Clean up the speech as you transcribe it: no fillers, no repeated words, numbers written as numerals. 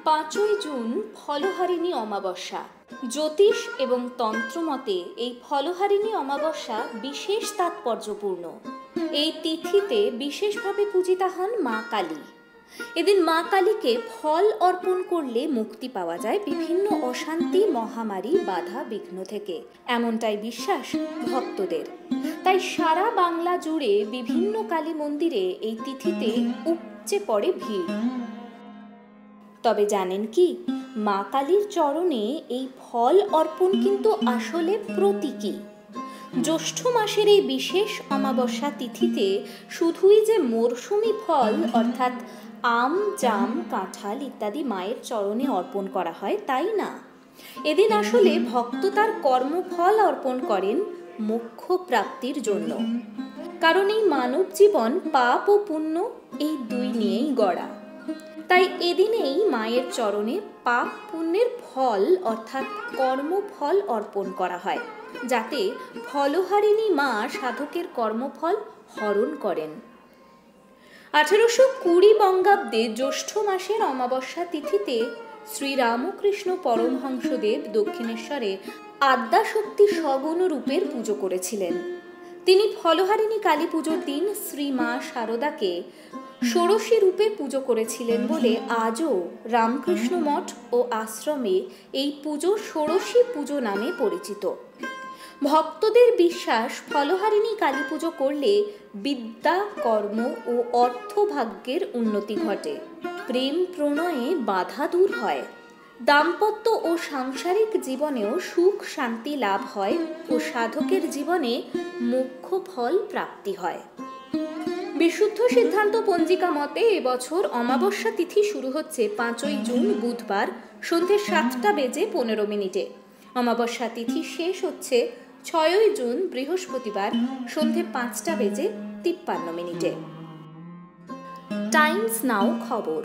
5ই June Phalaharini অমাবস্যা। জ্যোতিষ এবং তন্ত্রমতে এই ফলহারিণী অমাবস্যা বিশেষ তাৎপর্যপূর্ণ। এই তিথিতে বিশেষভাবে পূজিতা হন মা কালী। এদিন মা কালীকে ফল অর্পণ করলে মুক্তি পাওয়া যায় বিভিন্ন অশান্তি, মহামারী, বাধা বিঘ্ন থেকে, এমনটাই বিশ্বাস ভক্তদের। তাই সারা বাংলা জুড়ে বিভিন্ন কালী মন্দিরে এই তিথিতে উপচে পড়ে ভিড়। তবে জানেন কি, মা কালীর চরণে এই ফল অর্পণ কিন্তু আসলে প্রতীকী। জ্যৈষ্ঠ মাসের এই বিশেষ অমাবস্যা তিথিতে শুধুই যে মরশুমি ফল অর্থাৎ আম, জাম, কাঁঠাল ইত্যাদি মায়ের চরণে অর্পণ করা হয় তাই না। এদিন আসলে ভক্ত তার কর্মফল অর্পণ করেন মোক্ষ প্রাপ্তির জন্য। কারণ এই মানব জীবন পাপ ও পুণ্য এই দুই নিয়েই গড়া। তাই এদিনেই মায়ের চরণে পাপ পুণ্যের ফল অর্থাৎ কর্মফল অর্পণ করা হয়, যাতে ফলহারিণী মা সাধকের কর্মফল হরণ করেন। 1820 বঙ্গাব্দে জ্যৈষ্ঠ মাসের অমাবস্যা তিথিতে শ্রীরামকৃষ্ণ পরমহংসদেব দক্ষিণেশ্বরে আদ্যাশক্তি সগুণ রূপের পুজো করেছিলেন। তিনি ফলহারিণী কালী পুজোর দিন শ্রীমা শারদাকে ষোড়শী রূপে পুজো করেছিলেন বলে আজও রামকৃষ্ণ মঠ ও আশ্রমে এই পুজো ষোড়শী পুজো নামে পরিচিত। ভক্তদের বিশ্বাস, ফলহারিণী কালী পুজো করলে বিদ্যা, কর্ম ও অর্থভাগ্যের উন্নতি ঘটে, প্রেম প্রণয়ে বাধা দূর হয়, দাম্পত্য ও সাংসারিক জীবনেও সুখ শান্তি লাভ হয় ও সাধকের জীবনে মোক্ষ ফল প্রাপ্তি হয়। বিশুদ্ধ সিদ্ধান্ত পঞ্জিকা মতে এবছর অমাবস্যা তিথি শুরু হচ্ছে 5ই জুন বুধবার সন্ধ্যে 7:15। অমাবস্যা তিথি শেষ হচ্ছে 6ই জুন বৃহস্পতিবার সন্ধ্যে 5:53। টাইমস নাও খবর।